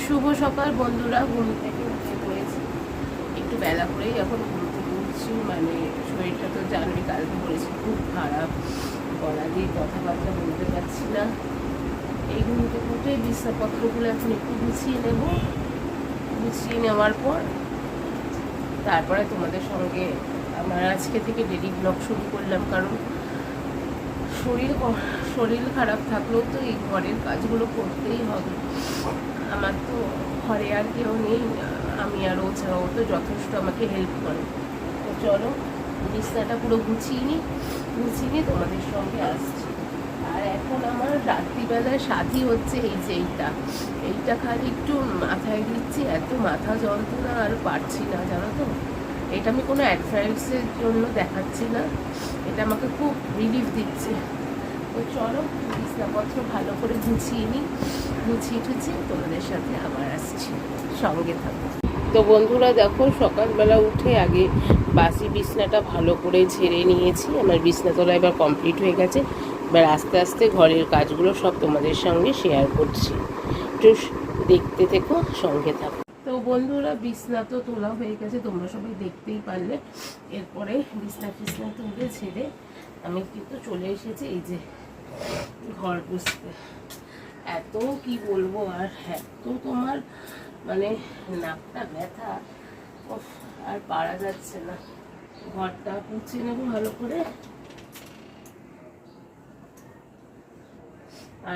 শুভ সকাল বন্ধুরা। ঘুম থেকে উঠে পড়েছি একটু বেলা করেই, এখন ঘুম থেকে উঠছি। মানে শরীরটা তো জানুয়ারি কালকে পড়েছি, খুব খারাপ, গলা দিয়ে কথাবার্তা বলতে পারছি না। এই ঘুম থেকে উঠে বিছনাপত্রগুলো এখন একটু গুছিয়ে নেব। গুছিয়ে নেওয়ার পর তারপরে তোমাদের সঙ্গে আমার আজকে থেকে ডেলি ব্লগ শুরু করলাম। কারণ শরীর খারাপ থাকলেও তো এই ঘরের কাজগুলো করতেই হবে। আমার তো ঘরে আর কেউ নেই, আমি আর ও ছাড়াও তো যথেষ্ট আমাকে হেল্প করে। তো চলো বিছনাটা পুরো গুছিয়ে নিয়ে তোমাদের সঙ্গে আসছি। আর এখন আমার রাত্রিবেলায় সাথী হচ্ছে এইটা খালি একটু মাথায় দিচ্ছি, এত মাথা যন্ত্রণা আর পারছি না, জানো তো। এটা আমি কোনো অ্যাডভাইসের জন্য দেখাচ্ছি না, এটা আমাকে খুব রিলিফ দিচ্ছে। তো চলো বিছনাপত্র ভালো করে গুছিয়ে টুছিয়ে তোমাদের সাথে আবার আসছি, সঙ্গে থাকো। তো বন্ধুরা দেখো, সকালবেলা উঠে আগে বাসি বিছনাটা ভালো করে ঝেড়ে নিয়েছি। আমার বিছনাতলা এবার কমপ্লিট হয়ে গেছে। এবার আস্তে আস্তে ঘরের কাজগুলো সব তোমাদের সঙ্গে শেয়ার করছি, একটু দেখতে থেকো, সঙ্গে থাকো। তো বন্ধুরা বিছনা তো তোলা হয়ে গেছে, তোমরা সবাই দেখতেই পারলে। এরপরে বিছনা তুলে ছেড়ে আমি কিন্তু চলে এসেছি এই যে ঘর পুছতে। এত কি বলবো, আর এত তোমার মানে নাকটা ব্যথা, আর পারা যাচ্ছে না। ঘরটা পুছে নেবো ভালো করে।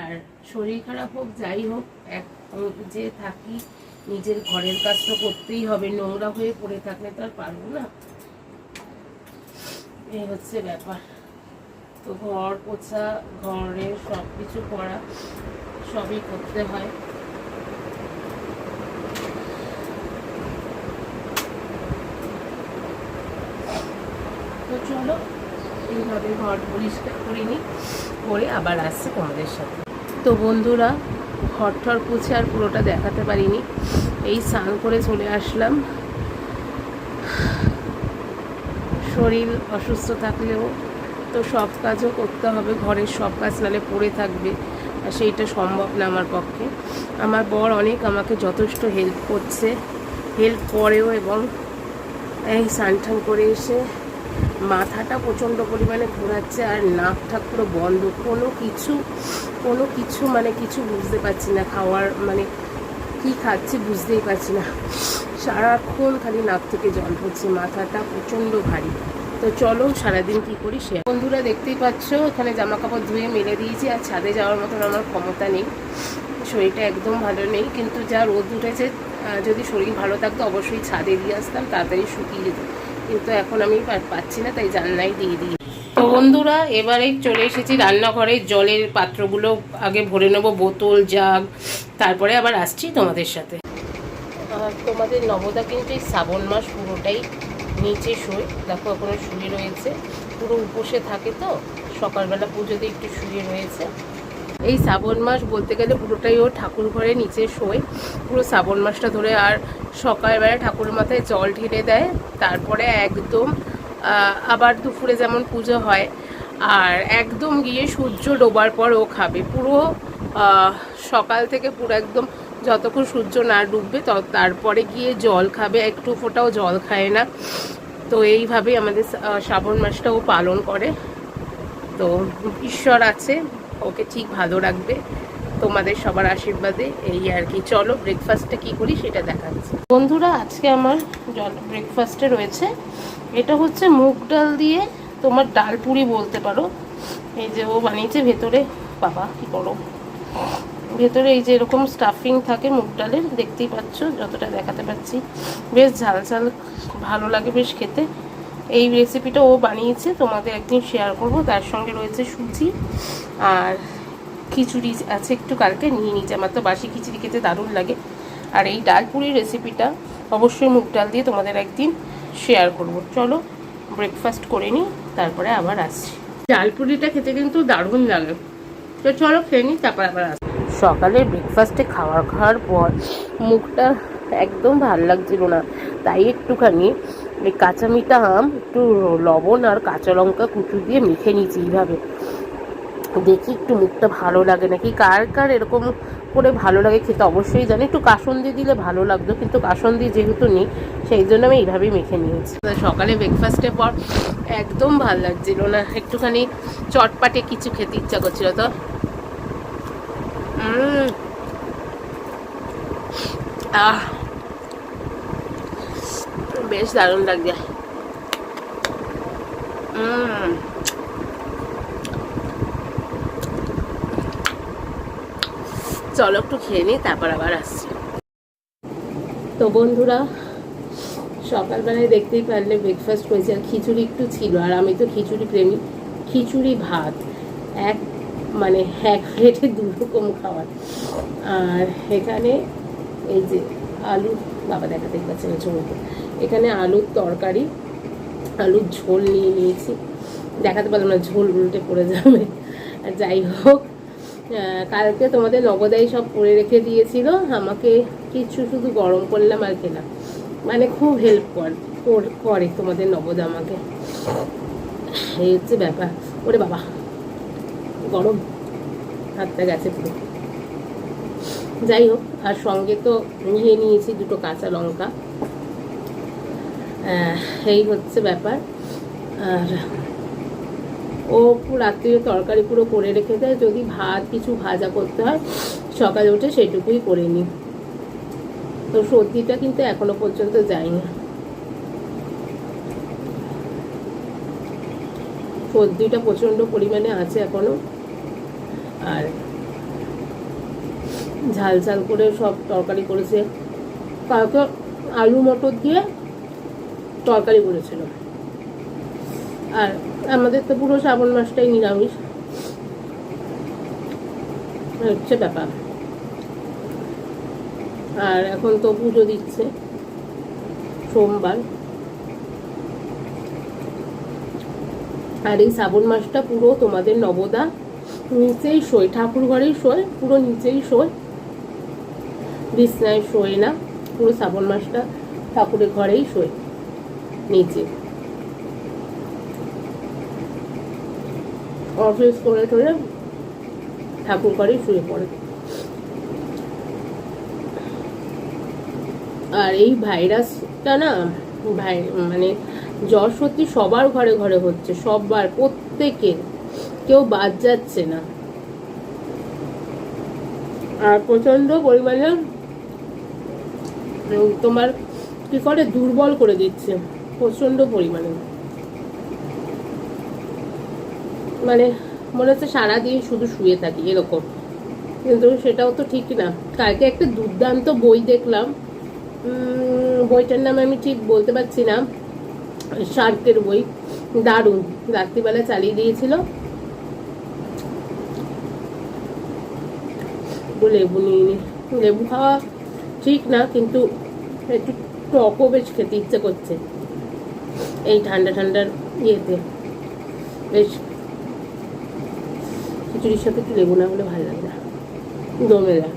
আর শরীর খারাপ হোক যাই হোক, এক যে থাকি, নিজের ঘরের কাজ তো করতেই হবে। নোংরা হয়ে পড়ে থাকলে তো আর পারবো না, এই হচ্ছে ব্যাপার। তো ঘর পোছা, ঘরের সব কিছু করা, সবই করতে হয়। তো চলো এইভাবে ঘর পরিষ্কার করে আবার আসছে তোমাদের সাথে। তো বন্ধুরা ঘর ঠর পুছে আর পুরোটা দেখাতে পারিনি, এই স্নান করে চলে আসলাম। শরীর অসুস্থ থাকলেও তো সব কাজও করতে হবে, ঘরের সব কাজ নালে পড়ে থাকবে, আর সেইটা সম্ভব না আমার পক্ষে। আমার বর অনেক আমাকে যথেষ্ট হেল্প করেও, এবং এই স্নান টান করে এসে মাথাটা প্রচণ্ড পরিমাণে ঘোরাচ্ছে, আর নাকটা পুরো বন্ধ। কোনো কিছু মানে কিছু বুঝতে পারছি না, খাওয়ার মানে কি খাচ্ছি বুঝতেই পারছি না। সারাক্ষণ খালি নাক থেকে জল পড়ছে, মাথাটা প্রচণ্ড ভারী। তো চলো সারাদিন কি করি সে। বন্ধুরা দেখতেই পাচ্ছ, এখানে জামা কাপড় ধুয়ে মেলে দিয়েছি। আর ছাদে যাওয়ার মতন আমার ক্ষমতা নেই, শরীরটা একদম ভালো নেই। কিন্তু যা রোদ উঠেছে, যদি শরীর ভালো থাকতো অবশ্যই ছাদে দিয়ে আসতাম, তাড়াতাড়ি শুকিয়ে যেত। কিন্তু এখন আমি পাচ্ছি না, তাই জানলাই দিয়ে দিই। তো বন্ধুরা এবারে চলে এসেছি রান্নাঘরে। জলের পাত্রগুলো আগে ভরে নেবো, বোতল, জাগ, তারপরে আবার আসছি তোমাদের সাথে। তোমাদের নবদা কিন্তু এই শ্রাবণ মাস পুরোটাই নিচে শোয়, দেখো এখনো শুয়ে রয়েছে। পুরো উপসে থাকে, তো সকালবেলা পুজোতে একটু শুয়ে রয়েছে। এই শ্রাবণ মাস বলতে গেলে পুরোটাই ও ঠাকুর ঘরে নিচে শোয় পুরো শ্রাবণ মাসটা ধরে। আর সকালবেলা ঠাকুরের মাথায় জল ঢেলে দেয়, তারপরে একদম আবার দুপুরে যেমন পুজো হয়, আর একদম গিয়ে সূর্য ডোবার পর ও খাবে। পুরো সকাল থেকে পুরো একদম যতক্ষণ সূর্য না ডুববে তারপরে গিয়ে জল খাবে, একটু ফোঁটাও জল খায় না। তো এইভাবেই আমাদের শ্রাবণ মাসটাও পালন করে। তো ঈশ্বর আছে, ওকে ঠিক ভালো রাখবে তোমাদের সবার আশীর্বাদে, এই আর কি। চলো ব্রেকফাস্টে কি করি সেটা দেখাচ্ছি। বন্ধুরা আজকে আমার ব্রেকফাস্টে রয়েছে, এটা হচ্ছে মুগ ডাল দিয়ে তোমার ডাল পুরি বলতে পারো। এই যে ও বানিয়েছে, ভেতরে বাবা কি করো, ভেতরে এই যে এরকম স্টাফিং থাকে মুগ ডালের, দেখতেই পাচ্ছ যতটা দেখাতে পাচ্ছি। বেশ ঝাল ঝাল ভালো লাগে বেশ খেতে। এই রেসিপিটা ও বানিয়েছে, তোমাদের একদিন শেয়ার করব। তার সঙ্গে রয়েছে সুজি আর খিচুড়ি আছে, একটু কালকে নিয়ে নিয়েছি। আমার তো বাসি খিচুড়ি খেতে দারুণ লাগে। আর এই ডাল পুরির রেসিপিটা অবশ্যই মুগ ডাল দিয়ে তোমাদের একদিন শেয়ার করব। চলো ব্রেকফাস্ট করে নিই, তারপরে আবার আসছি। ডাল পুরিটা খেতে কিন্তু দারুণ লাগে। তো চলো খেয়ে নিই, তারপর আবার আসছি। সকালে ব্রেকফাস্টে খাওয়ার পর মুখটা একদম ভাল লাগছিল না, তাই একটুখানি এই কাঁচা মিঠা আম, একটু লবণ আর কাঁচা লঙ্কা কুচু দিয়ে মেখে নিয়েছি। এইভাবে দেখি একটু মুখটা ভালো লাগে নাকি। কার কার এরকম করে ভালো লাগে খেতে অবশ্যই জানি। একটু কাসুন্দি দিলে ভালো লাগতো, কিন্তু কাসুন্দি যেহেতু নেই সেই জন্য আমি এইভাবেই মেখে নিয়েছি। সকালে ব্রেকফাস্টের পর একদম ভাল লাগছিল না, একটুখানি চটপাটে কিছু খেতে ইচ্ছা করছিল। তো বেশ দারুণ লাগছে। চলো একটু খেয়ে নিই, তারপর আবার আসছি। তো বন্ধুরা, সকালবেলায় দেখতেই পারলে ব্রেকফাস্ট হয়েছে, আর খিচুড়ি একটু ছিল, আর আমি তো খিচুড়ি প্রেমী। খিচুড়ি ভাত এক প্লেটে 2 রকম খাবার। আর এখানে এই যে আলু, বাবা দেখাতে পাচ্ছে না ছবিতে, এখানে আলুর তরকারি, আলুর ঝোল নিয়ে নিয়েছি। দেখাতে পারলাম না, ঝোল উল্টে পড়ে যাবে। আর যাই হোক, কালকে তোমাদের নবদাই সব করে রেখে দিয়েছিল আমাকে, কিছু শুধু গরম করলাম আর খেলাম। মানে খুব হেল্প করে তোমাদের নবদা আমাকে, এই হচ্ছে ব্যাপার। ওরে বাবা গরম, হাতটা গেছে পুরো। যাই হোক, আর সঙ্গে তো নিয়ে নিয়েছি 2টো কাঁচা লঙ্কা। এই হচ্ছে ব্যাপার। আর ও রাত্রিরে তরকারি পুরো করে রেখে দেয়, যদি ভাত কিছু ভাজা করতে হয় সকালে উঠে সেটুকুই করে নিই। তো সর্দিটা কিন্তু এখনো পর্যন্ত যায়নি, সর্দিটা প্রচণ্ড পরিমাণে আছে এখনো। আর ঝাল ঝাল করে সব তরকারি করেছে, কালকে আলু মটর দিয়ে তরকারি করেছিল। আর আমাদের তো পুরো শ্রাবণ মাসটাই নিরামিষ, হচ্ছে ব্যাপার। আর এখন তো পুজো দিচ্ছে সোমবার, আর এই শ্রাবণ মাসটা পুরো তোমাদের নবদা নিচেই শোয়, ঠাকুর ঘরেই শোয়, পুরো নিচেই শোয়, বিছনায় শোয় না। পুরো শ্রাবণ মাসটা ঠাকুরের ঘরেই শোয়, নিচে। অফিস করে টোরে ঠাকুর ঘরেই শুয়ে পড়ে। আর এই ভাইরাসটা না, মানে জ্বর সত্যি সবার ঘরে ঘরে হচ্ছে, সবার, প্রত্যেকের, কেউ বাদ যাচ্ছে না। আর প্রচন্ড পরিমাণে তোমার কি করে দুর্বল করে দিচ্ছে, প্রচন্ড পরিমাণে। মানে মনে হচ্ছে সারাদিন শুধু শুয়ে থাকি এরকম, কিন্তু সেটাও তো ঠিক না। কালকে একটা দুর্দান্ত বই দেখলাম, বইটার নাম আমি ঠিক বলতে পারছি না, শার্কের বই, দারুণ, রাত্রিবেলা চালিয়ে দিয়েছিল। লেবু নিয়ে নি, লেবু খাওয়া ঠিক না, কিন্তু একটু টকও বেশ খেতে ইচ্ছে করছে এই ঠান্ডা ঠান্ডার ইয়েতে। বেশ খিচুড়ির সাথে একটু লেবু না হলে ভালো লাগে না, জমে যায়।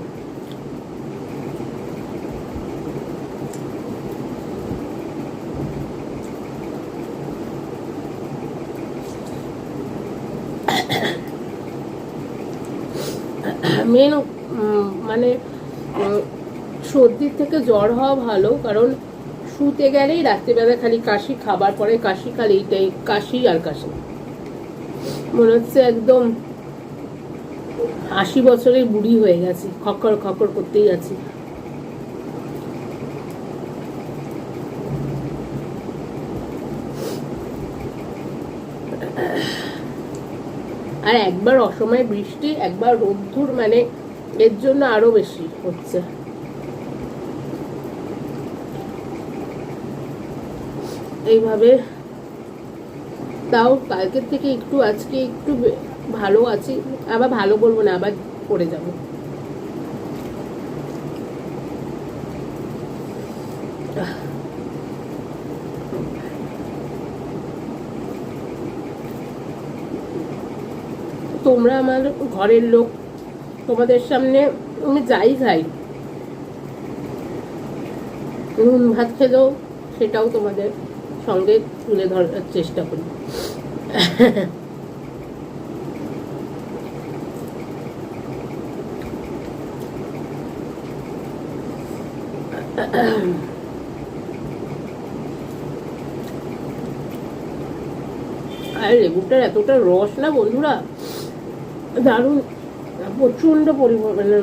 মেন মানে সর্দির থেকে জ্বর হওয়া ভালো, কারণ শুতে গেলেই রাত্রিবেলা খালি কাশি, খাবার পরে কাশি, খালি এইটাই কাশি আর কাশি। মনে হচ্ছে একদম 80 বছরের বুড়ি হয়ে গেছি, খকর খকর করতেই আছি। আর একবার অসময়ে বৃষ্টি, একবার রোদ্দুর, মানে এর জন্য আরো বেশি হচ্ছে। এইভাবে তাও কালকের থেকে একটু আজকে একটু ভালো আছি, আবার ভালো বলবো না, আবার পড়ে যাবো। তোমরা আমার ঘরের লোক, তোমাদের সামনে আমি যাই খাই, নুন ভাত খেলেও সেটাও তোমাদের সঙ্গে তুলে ধরার চেষ্টা করি। আর লেবুটার এতটা রস না বন্ধুরা, দারুণ, প্রচন্ড পরিমাণে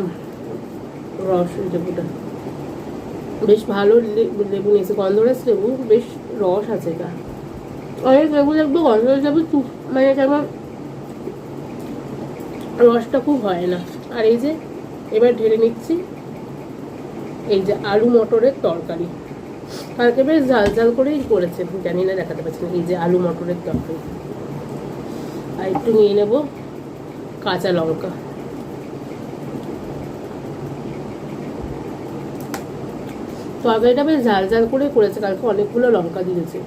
রস। লেবুটা বেশ ভালো লেবু নিয়েছে, গন্ধরাজ লেবু, বেশ রস আছে এটা। অনেক লেবু দেখবো গন্ধরাজ লেবু মানে যেমন রসটা খুব হয় না। আর এই যে এবার ঢেলে নিচ্ছি এই যে আলু মটরের তরকারি। কালকে বেশ ঝাল ঝাল করেই করেছে, জানি না দেখাতে পারছি না। এই যে আলু মটরের তরকারি, আর একটু নিয়ে নেব কাঁচা লঙ্কা। তরকারিটা বেশ ঝাল ঝাল করে করেছে, কালকে অনেকগুলো লঙ্কা দিয়েছে,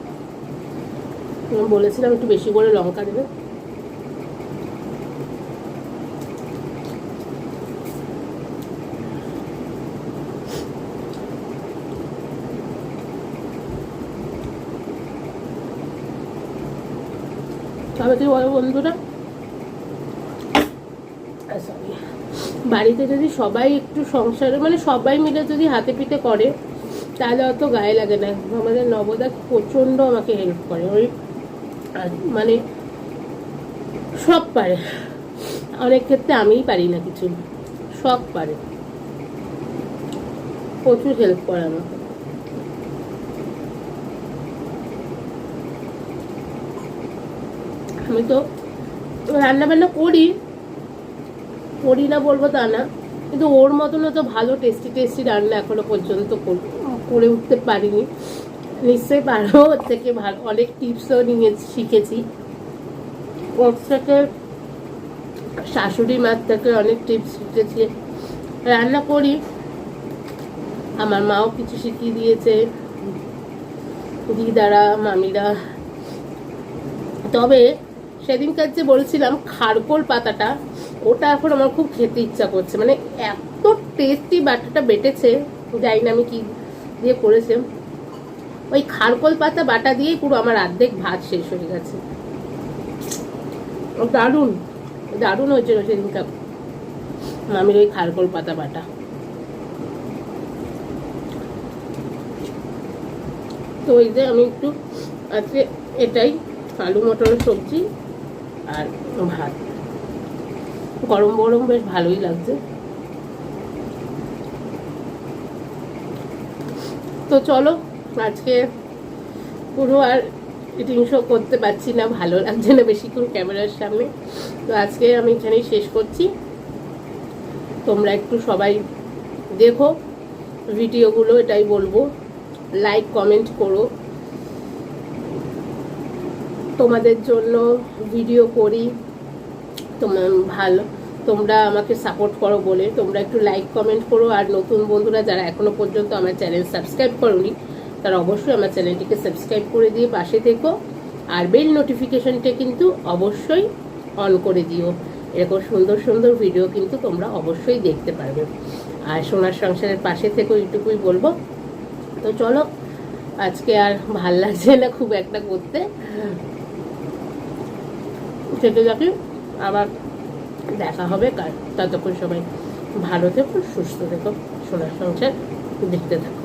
বলেছিলাম একটু বেশি করে লঙ্কা দেবে। তবে কি বলো বন্ধুরা, সরি, বাড়িতে যদি সবাই একটু সংসারে মানে সবাই মিলে যদি হাতে পিঠে করে তাহলে অত গায়ে লাগে না। আমাদের নবদা প্রচণ্ড আমাকে হেল্প করে, ওই মানে সব পারে, অনেক ক্ষেত্রে আমিই পারি না কিছু, সব পারে, প্রচুর হেল্প করে আমাকে। আমি তো রান্না বান্না করি না বলবো তা না, কিন্তু ওর মতনও তো ভালো টেস্টি টেস্টি রান্না এখনো পর্যন্ত করে উঠতে পারিনি। নিশ্চয়ই পারবো, ওর থেকে ভালো অনেক টিপসও নিয়ে শিখেছি, ওর থেকে শাশুড়ি মার থেকে অনেক টিপস শিখেছি। রান্না করি, আমার মাও কিছু শিখিয়ে দিয়েছে, দিদারা, মামিরা। তবে সেদিনকার যে বলছিলাম খারকোল পাতাটা, ওটা এখন আমার খুব খেতে ইচ্ছা করছে, মানে এত টেস্টি বাটাটা বেটেছে, জানি না আমি কি দিয়ে করেছে। ওই খারকোল পাতা বাটা দিয়েই পুরো আমার অর্ধেক ভাত শেষ হয়ে গেছে। দারুণ দারুণ হয়েছিল সেদিনকার মামির ওই খারকোল পাতা বাটা। তো ওই যে আমি একটু আজকে এটাই আলু মটরের সবজি আর ভাত, গরম গরম বেশ ভালোই লাগছে। তো চলো, আজকে পুরো আর ইটিং শো করতে পারছি না, ভালো লাগছে না বেশিক্ষণ ক্যামেরার সামনে। তো আজকে আমি এখানেই শেষ করছি। তোমরা একটু সবাই দেখো ভিডিওগুলো, এটাই বলবো, লাইক কমেন্ট করো। তোমাদের জন্য ভিডিও করি, তোমরা আমাকে সাপোর্ট করো বলে তোমরা একটু লাইক কমেন্ট করো। আর নতুন বন্ধুরা যারা এখনো পর্যন্ত আমার চ্যানেল সাবস্ক্রাইব করোনি তারা অবশ্যই আমার চ্যানেলটিকে সাবস্ক্রাইব করে দিয়ে পাশে থেকো, আর বেল নোটিফিকেশনটা কিন্তু অবশ্যই অন করে দিও। এরকম সুন্দর সুন্দর ভিডিও কিন্তু তোমরা অবশ্যই দেখতে পারবে। আর সোনার সংসারের পাশে থেকো, এইটুকুই বলবো। তো চলো, আজকে আর ভাল লাগছে না খুব একটা করতে, খেতে যাকে আবার দেখা হবে কাল। ততক্ষণ সবাই ভালো থেকো, সুস্থ থেকো, সোনার সংসার দেখতে থাকো।